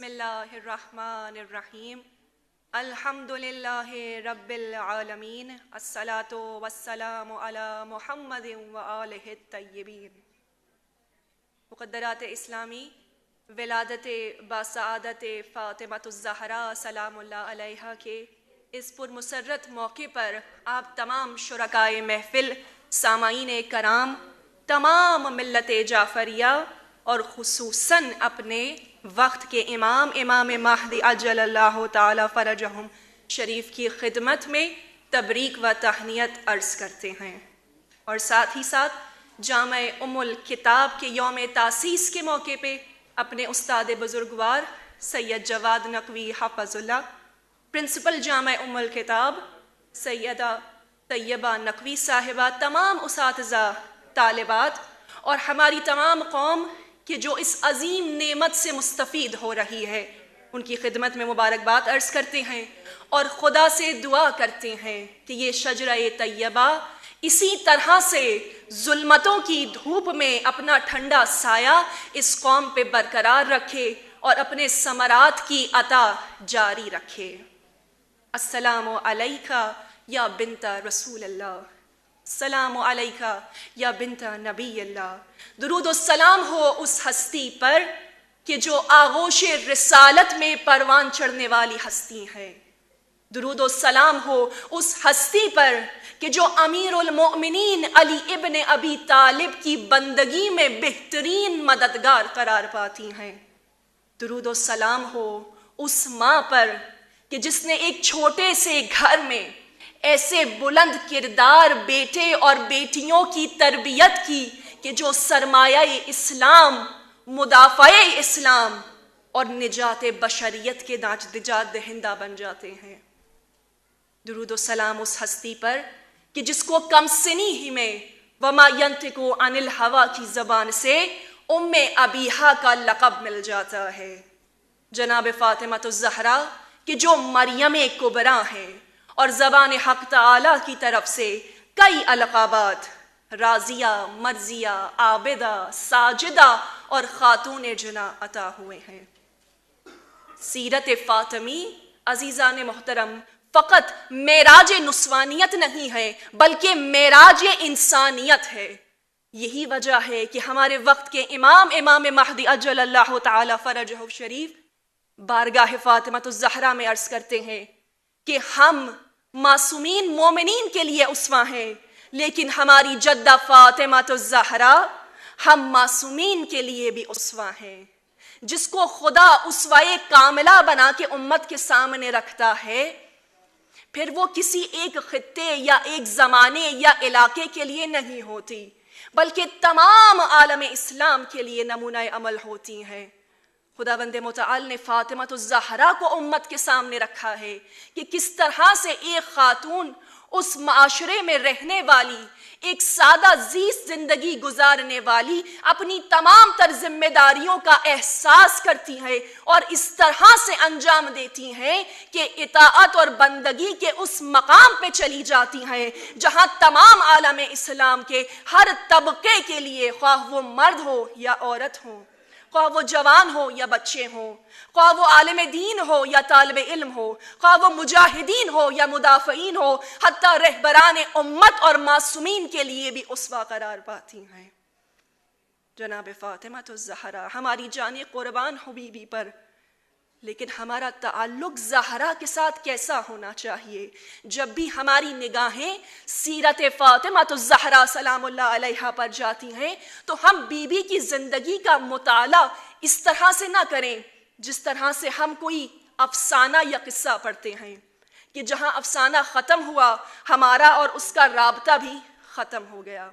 بسم اللہ الرحمن الرحیم الحمد للہ رب العالمین الصلاۃ والسلام علی محمد وآلہ الطیبین۔ مقدرات اسلامی، ولادت باسعادت فاطمۃ الزہرا سلام اللہ علیہا کے اس پرمسرت موقع پر آپ تمام شرکائے محفل، سامعین کرام، تمام ملت جعفریہ اور خصوصاً اپنے وقت کے امام مہدی عجل اللہ تعالی فرجہم شریف کی خدمت میں تبریک و تہنیت عرض کرتے ہیں، اور ساتھ ہی ساتھ جامع ام الکتاب کے یوم تاسیس کے موقع پہ اپنے استاد بزرگوار سید جواد نقوی حفظ اللہ، پرنسپل جامع ام الکتاب سیدہ طیبہ نقوی صاحبہ، تمام اساتذہ، طالبات اور ہماری تمام قوم کہ جو اس عظیم نعمت سے مستفید ہو رہی ہے، ان کی خدمت میں مبارکباد عرض کرتے ہیں اور خدا سے دعا کرتے ہیں کہ یہ شجرہ طیبہ اسی طرح سے ظلمتوں کی دھوپ میں اپنا ٹھنڈا سایہ اس قوم پہ برقرار رکھے اور اپنے ثمرات کی عطا جاری رکھے۔ السلام علیکہ یا بنت رسول اللہ، السلام علیکہ یا بنت نبی اللہ۔ درود و سلام ہو اس ہستی پر کہ جو آغوش رسالت میں پروان چڑھنے والی ہستی ہے۔ درود و سلام ہو اس ہستی پر کہ جو امیر المؤمنین علی ابن ابی طالب کی بندگی میں بہترین مددگار قرار پاتی ہیں۔ درود و سلام ہو اس ماں پر کہ جس نے ایک چھوٹے سے گھر میں ایسے بلند کردار بیٹے اور بیٹیوں کی تربیت کی کہ جو سرمایہ اسلام، مدافع اسلام اور نجات بشریت کے نجات دہندہ بن جاتے ہیں۔ درود و سلام اس ہستی پر کہ جس کو کم سنی ہی میں وما ینطق عن الہویٰ کی زبان سے ام ابیہا کا لقب مل جاتا ہے، جناب فاطمۃ الزہرا کہ جو مریم کبریٰ ہیں اور زبان حق تعالی کی طرف سے کئی القابات راضیہ، مرضیہ، عابدہ، ساجدہ اور خاتون جنا عطا ہوئے ہیں۔ سیرت فاطمی عزیزان محترم فقط معراج نسوانیت نہیں ہے بلکہ معراج انسانیت ہے۔ یہی وجہ ہے کہ ہمارے وقت کے امام مہدی عجل اللہ تعالی فرجہ شریف بارگاہ فاطمۃ الزہرا میں عرض کرتے ہیں کہ ہم معصومین مومنین کے لیے اسوہ ہیں، لیکن ہماری جدہ فاطمۃ الزہرا ہم معصومین کے لیے بھی اسوہ ہیں۔ جس کو خدا اسوہ کاملہ بنا کے امت کے سامنے رکھتا ہے، پھر وہ کسی ایک خطے یا ایک زمانے یا علاقے کے لیے نہیں ہوتی بلکہ تمام عالم اسلام کے لیے نمونہ عمل ہوتی ہیں۔ خداوند متعال نے فاطمۃ الزہرا کو امت کے سامنے رکھا ہے کہ کس طرح سے ایک خاتون اس معاشرے میں رہنے والی، ایک سادہ زیست زندگی گزارنے والی اپنی تمام تر ذمہ داریوں کا احساس کرتی ہے اور اس طرح سے انجام دیتی ہیں کہ اطاعت اور بندگی کے اس مقام پہ چلی جاتی ہیں جہاں تمام عالم اسلام کے ہر طبقے کے لیے، خواہ وہ مرد ہو یا عورت ہو، خواہ وہ جوان ہو یا بچے ہوں، خواہ وہ عالم دین ہو یا طالب علم ہو، خواہ وہ مجاہدین ہو یا مدافعین ہو، حتیٰ رہبران امت اور معصومین کے لیے بھی اسوہ قرار پاتی ہیں۔ جناب فاطمۃ الزہرا ہماری جان قربان ہو بی بی پر، لیکن ہمارا تعلق زہرا کے ساتھ کیسا ہونا چاہیے؟ جب بھی ہماری نگاہیں سیرت فاطمۃ الزہرا سلام اللہ علیہا پر جاتی ہیں تو ہم بی بی کی زندگی کا مطالعہ اس طرح سے نہ کریں جس طرح سے ہم کوئی افسانہ یا قصہ پڑھتے ہیں کہ جہاں افسانہ ختم ہوا ہمارا اور اس کا رابطہ بھی ختم ہو گیا،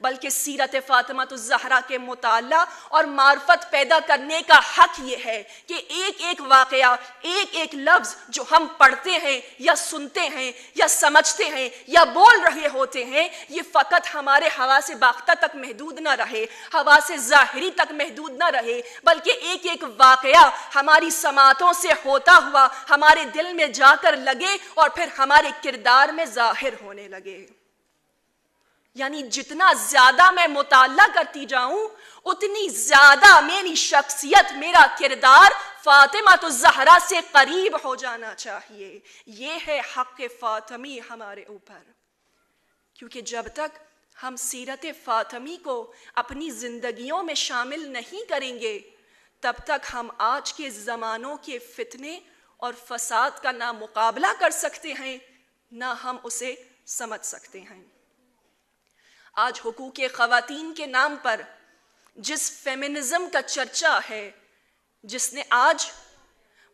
بلکہ سیرت فاطمۃ الزہرا کے مطالعہ اور معرفت پیدا کرنے کا حق یہ ہے کہ ایک ایک واقعہ، ایک ایک لفظ جو ہم پڑھتے ہیں یا سنتے ہیں یا سمجھتے ہیں یا بول رہے ہوتے ہیں، یہ فقط ہمارے حواس باختہ تک محدود نہ رہے، حواس ظاہری تک محدود نہ رہے، بلکہ ایک ایک واقعہ ہماری سماعتوں سے ہوتا ہوا ہمارے دل میں جا کر لگے اور پھر ہمارے کردار میں ظاہر ہونے لگے۔ یعنی جتنا زیادہ میں مطالعہ کرتی جاؤں اتنی زیادہ میری شخصیت، میرا کردار فاطمہ الزہرا سے قریب ہو جانا چاہیے. یہ ہے حق فاطمی ہمارے اوپر. کیونکہ جب تک ہم سیرت فاطمی کو اپنی زندگیوں میں شامل نہیں کریں گے تب تک ہم آج کے زمانوں کے فتنے اور فساد کا نہ مقابلہ کر سکتے ہیں نہ ہم اسے سمجھ سکتے ہیں. آج حقوق خواتین کے نام پر جس فیمنزم کا چرچا ہے، جس نے آج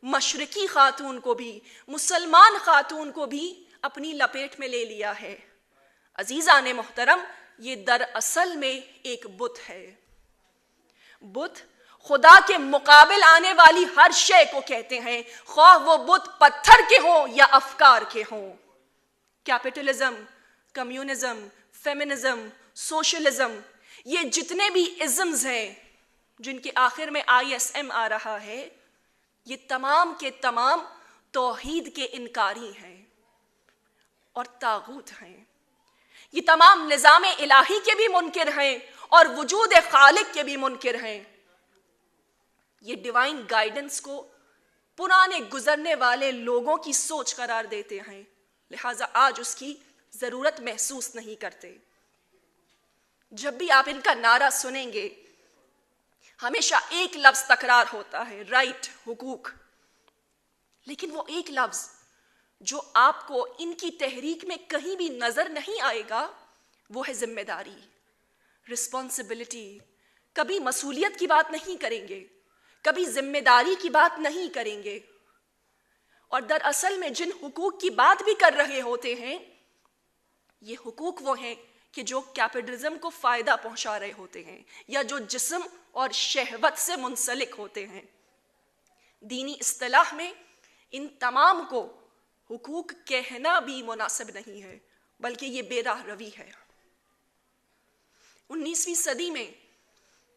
مشرقی خاتون کو بھی، مسلمان خاتون کو بھی اپنی لپیٹ میں لے لیا ہے، عزیزان محترم، یہ دراصل میں ایک بت ہے. بت خدا کے مقابل آنے والی ہر شے کو کہتے ہیں، خواہ وہ بت پتھر کے ہوں یا افکار کے ہوں. کیپٹلزم، کمیونزم، فیمنزم، سوشلزم، یہ جتنے بھی ازمز ہیں جن کے آخر میں ISM آ رہا ہے، یہ تمام کے تمام توحید کے انکاری ہیں اور طاغوت ہیں. یہ تمام نظام الہی کے بھی منکر ہیں اور وجود خالق کے بھی منکر ہیں. یہ ڈیوائن گائیڈنس کو پرانے گزرنے والے لوگوں کی سوچ قرار دیتے ہیں، لہٰذا آج اس کی ضرورت محسوس نہیں کرتے. جب بھی آپ ان کا نعرہ سنیں گے ہمیشہ ایک لفظ تکرار ہوتا ہے، رائٹ، حقوق. لیکن وہ ایک لفظ جو آپ کو ان کی تحریک میں کہیں بھی نظر نہیں آئے گا وہ ہے ذمہ داری، رسپانسبلٹی. کبھی مسئولیت کی بات نہیں کریں گے، کبھی ذمہ داری کی بات نہیں کریں گے. اور دراصل میں جن حقوق کی بات بھی کر رہے ہوتے ہیں یہ حقوق وہ ہیں کہ جو کیپٹلزم کو فائدہ پہنچا رہے ہوتے ہیں یا جو جسم اور شہوت سے منسلک ہوتے ہیں. دینی اصطلاح میں ان تمام کو حقوق کہنا بھی مناسب نہیں ہے، بلکہ یہ بے راہ روی ہے. 19ویں صدی میں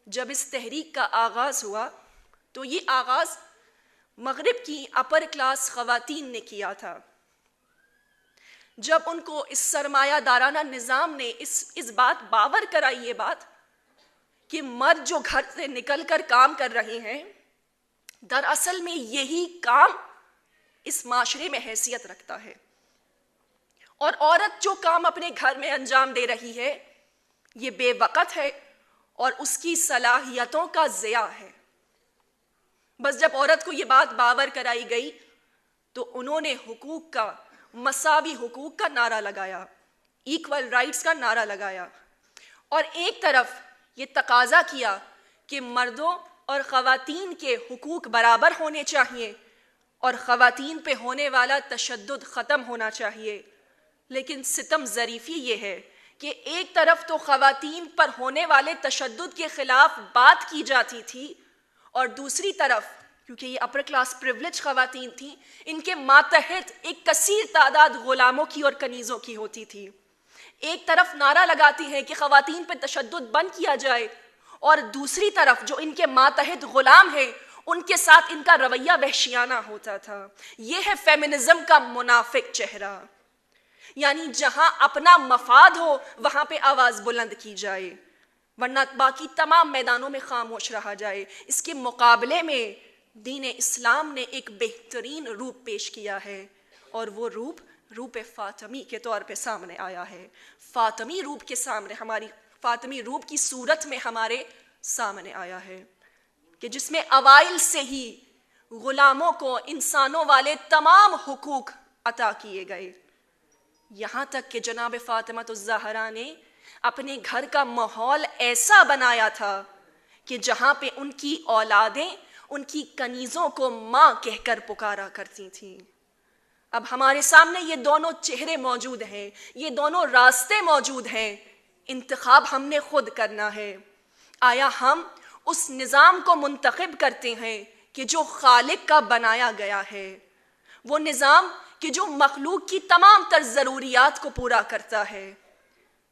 جب اس تحریک کا آغاز ہوا تو یہ آغاز مغرب کی اپر کلاس خواتین نے کیا تھا. جب ان کو اس سرمایہ دارانہ نظام نے اس بات باور کرائی، یہ بات کہ مرد جو گھر سے نکل کر کام کر رہے ہیں دراصل میں یہی کام اس معاشرے میں حیثیت رکھتا ہے، اور عورت جو کام اپنے گھر میں انجام دے رہی ہے یہ بے وقت ہے اور اس کی صلاحیتوں کا ضیاع ہے. بس جب عورت کو یہ بات باور کرائی گئی تو انہوں نے حقوق کا، مساوی حقوق کا نعرہ لگایا، ایکول رائٹس کا نعرہ لگایا، اور ایک طرف یہ تقاضا کیا کہ مردوں اور خواتین کے حقوق برابر ہونے چاہیے اور خواتین پہ ہونے والا تشدد ختم ہونا چاہیے. لیکن ستم ظریفی یہ ہے کہ ایک طرف تو خواتین پر ہونے والے تشدد کے خلاف بات کی جاتی تھی اور دوسری طرف کیونکہ یہ اپر کلاس پریولیج خواتین تھیں، ان کے ماتحت ایک کثیر تعداد غلاموں کی اور کنیزوں کی ہوتی تھی. ایک طرف نعرہ لگاتی ہیں کہ خواتین پہ تشدد بند کیا جائے اور دوسری طرف جو ان کے ماتحت غلام ہیں ان کے ساتھ ان کا رویہ وحشیانہ ہوتا تھا. یہ ہے فیمنزم کا منافق چہرہ، یعنی جہاں اپنا مفاد ہو وہاں پہ آواز بلند کی جائے ورنہ باقی تمام میدانوں میں خاموش رہا جائے. اس کے مقابلے میں دین اسلام نے ایک بہترین روپ پیش کیا ہے اور وہ روپ فاطمی کے طور پہ سامنے آیا ہے. فاطمی روپ کے سامنے، ہماری فاطمی روپ کی صورت میں ہمارے سامنے آیا ہے کہ جس میں اوائل سے ہی غلاموں کو انسانوں والے تمام حقوق عطا کیے گئے، یہاں تک کہ جناب فاطمہ الزہرا نے اپنے گھر کا ماحول ایسا بنایا تھا کہ جہاں پہ ان کی اولادیں ان کی کنیزوں کو ماں کہہ کر پکارا کرتی تھیں. اب ہمارے سامنے یہ دونوں چہرے موجود ہیں، یہ دونوں راستے موجود ہیں، انتخاب ہم نے خود کرنا ہے. آیا ہم اس نظام کو منتخب کرتے ہیں کہ جو خالق کا بنایا گیا ہے، وہ نظام کہ جو مخلوق کی تمام تر ضروریات کو پورا کرتا ہے،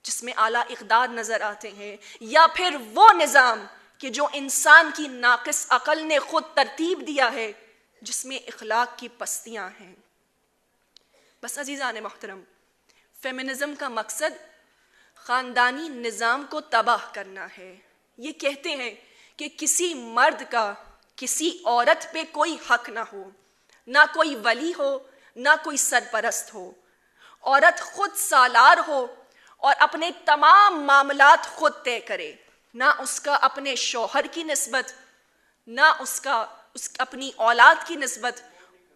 جس میں اعلیٰ اقدار نظر آتے ہیں، یا پھر وہ نظام کہ جو انسان کی ناقص عقل نے خود ترتیب دیا ہے جس میں اخلاق کی پستیاں ہیں. بس عزیزان محترم، فیمنزم کا مقصد خاندانی نظام کو تباہ کرنا ہے۔ یہ کہتے ہیں کہ کسی مرد کا کسی عورت پہ کوئی حق نہ ہو، نہ کوئی ولی ہو، نہ کوئی سرپرست ہو۔ عورت خود سالار ہو اور اپنے تمام معاملات خود طے کرے، نہ اس کا اپنے شوہر کی نسبت، نہ اس اپنی اولاد کی نسبت،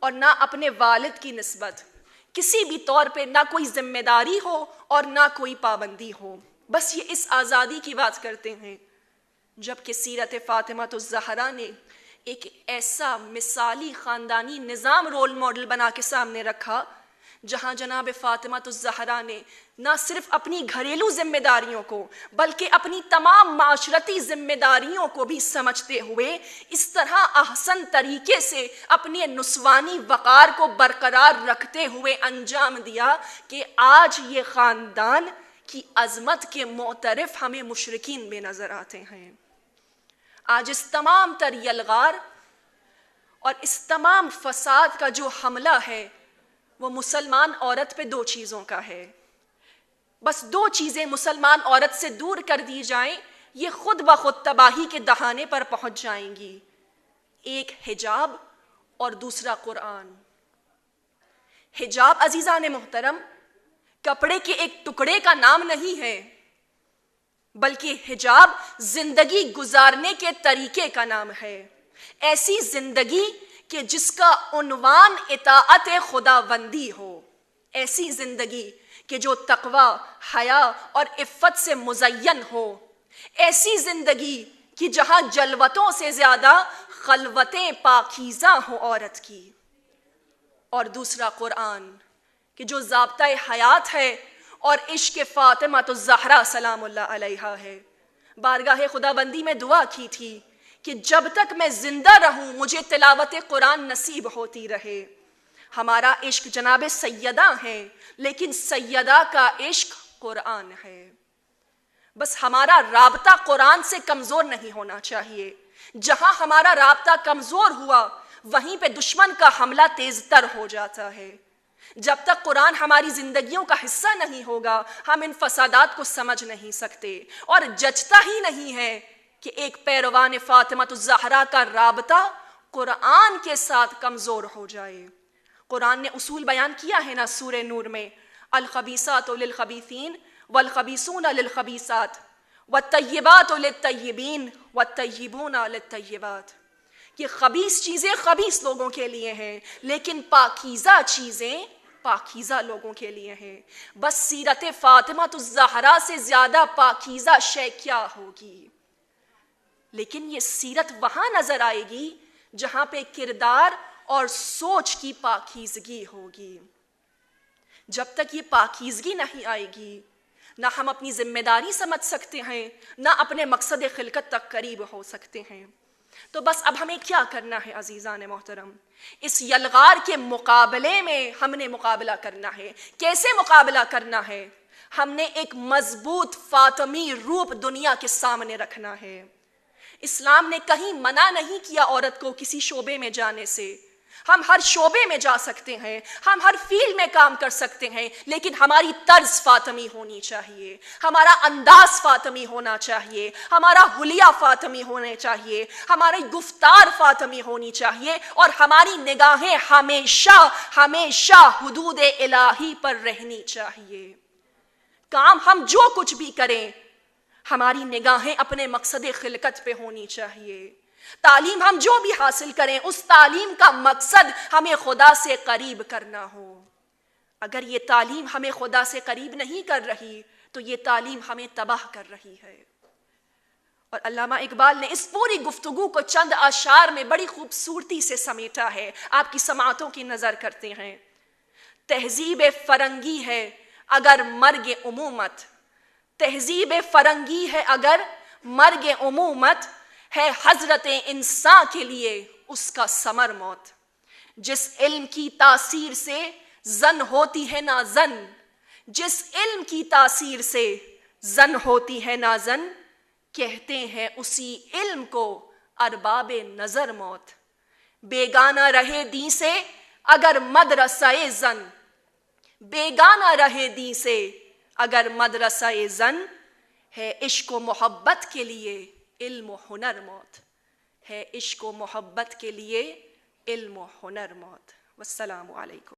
اور نہ اپنے والد کی نسبت، کسی بھی طور پہ نہ کوئی ذمہ داری ہو اور نہ کوئی پابندی ہو۔ بس یہ اس آزادی کی بات کرتے ہیں، جبکہ سیرت فاطمہ الزہرا نے ایک ایسا مثالی خاندانی نظام رول ماڈل بنا کے سامنے رکھا، جہاں جناب فاطمہ الزہرا نے نہ صرف اپنی گھریلو ذمہ داریوں کو بلکہ اپنی تمام معاشرتی ذمہ داریوں کو بھی سمجھتے ہوئے اس طرح احسن طریقے سے اپنے نسوانی وقار کو برقرار رکھتے ہوئے انجام دیا کہ آج یہ خاندان کی عظمت کے معترف ہمیں مشرکین میں نظر آتے ہیں۔ آج اس تمام تر یلغار اور اس تمام فساد کا جو حملہ ہے وہ مسلمان عورت پہ دو چیزوں کا ہے۔ بس دو چیزیں مسلمان عورت سے دور کر دی جائیں، یہ خود بخود تباہی کے دہانے پر پہنچ جائیں گی۔ ایک حجاب اور دوسرا قرآن۔ حجاب عزیزان محترم کپڑے کے ایک ٹکڑے کا نام نہیں ہے، بلکہ حجاب زندگی گزارنے کے طریقے کا نام ہے۔ ایسی زندگی کہ جس کا عنوان اطاعت خداوندی ہو، ایسی زندگی کہ جو تقوی، حیا اور عفت سے مزین ہو، ایسی زندگی کہ جہاں جلوتوں سے زیادہ خلوتیں پاکیزہ ہوں عورت کی، اور دوسرا قرآن کہ جو ضابطۂ حیات ہے اور عشق فاطمہ الزہرا سلام اللہ علیہا ہے۔ بارگاہ خداوندی میں دعا کی تھی کہ جب تک میں زندہ رہوں مجھے تلاوت قرآن نصیب ہوتی رہے۔ ہمارا عشق جناب سیدہ ہیں، لیکن سیدہ کا عشق قرآن ہے۔ بس ہمارا رابطہ قرآن سے کمزور نہیں ہونا چاہیے۔ جہاں ہمارا رابطہ کمزور ہوا وہیں پہ دشمن کا حملہ تیز تر ہو جاتا ہے۔ جب تک قرآن ہماری زندگیوں کا حصہ نہیں ہوگا ہم ان فسادات کو سمجھ نہیں سکتے، اور جچتا ہی نہیں ہے کہ ایک پیروان فاطمہ الزہرا کا رابطہ قرآن کے ساتھ کمزور ہو جائے۔ قرآن نے اصول بیان کیا ہے نا سورہ نور میں، الخبیثات للخبیثین والخبیثون للخبیثات والطیبات للطیبین والطیبون للطیبات۔ یہ خبیث چیزیں خبیث لوگوں کے لیے ہیں، لیکن پاکیزہ چیزیں پاکیزہ لوگوں کے لیے ہیں۔ بس سیرت فاطمہ الزہرا سے زیادہ پاکیزہ شے کیا ہوگی؟ لیکن یہ سیرت وہاں نظر آئے گی جہاں پہ کردار اور سوچ کی پاکیزگی ہوگی۔ جب تک یہ پاکیزگی نہیں آئے گی نہ ہم اپنی ذمہ داری سمجھ سکتے ہیں، نہ اپنے مقصد خلقت تک قریب ہو سکتے ہیں۔ تو بس اب ہمیں کیا کرنا ہے عزیزان محترم؟ اس یلغار کے مقابلے میں ہم نے مقابلہ کرنا ہے۔ کیسے مقابلہ کرنا ہے؟ ہم نے ایک مضبوط فاطمی روپ دنیا کے سامنے رکھنا ہے۔ اسلام نے کہیں منع نہیں کیا عورت کو کسی شعبے میں جانے سے۔ ہم ہر شعبے میں جا سکتے ہیں، ہم ہر فیلڈ میں کام کر سکتے ہیں، لیکن ہماری طرز فاطمی ہونی چاہیے، ہمارا انداز فاطمی ہونا چاہیے، ہمارا حلیہ فاطمی ہونے چاہیے، ہماری گفتار فاطمی ہونی چاہیے، اور ہماری نگاہیں ہمیشہ ہمیشہ حدود الہی پر رہنی چاہیے۔ کام ہم جو کچھ بھی کریں ہماری نگاہیں اپنے مقصد خلقت پہ ہونی چاہیے۔ تعلیم ہم جو بھی حاصل کریں اس تعلیم کا مقصد ہمیں خدا سے قریب کرنا ہو۔ اگر یہ تعلیم ہمیں خدا سے قریب نہیں کر رہی تو یہ تعلیم ہمیں تباہ کر رہی ہے۔ اور علامہ اقبال نے اس پوری گفتگو کو چند اشعار میں بڑی خوبصورتی سے سمیٹا ہے، آپ کی سماعتوں کی نظر کرتے ہیں۔ تہذیب فرنگی ہے اگر مرگ عمومت، تہذیب فرنگی ہے اگر مرگ عمومت، ہے حضرت انسان کے لیے اس کا ثمر موت۔ جس علم کی تاثیر سے زن ہوتی ہے نازن، جس علم کی تاثیر سے زن ہوتی ہے نازن، کہتے ہیں اسی علم کو ارباب نظر موت۔ بیگانہ رہے دین سے اگر مدرسہ زن، بیگانہ رہے دین سے اگر مدرسہ زن ہے عشق و محبت کے لیے علم و ہنر موت، ہے عشق و محبت کے لیے علم و ہنر موت۔ والسلام علیکم۔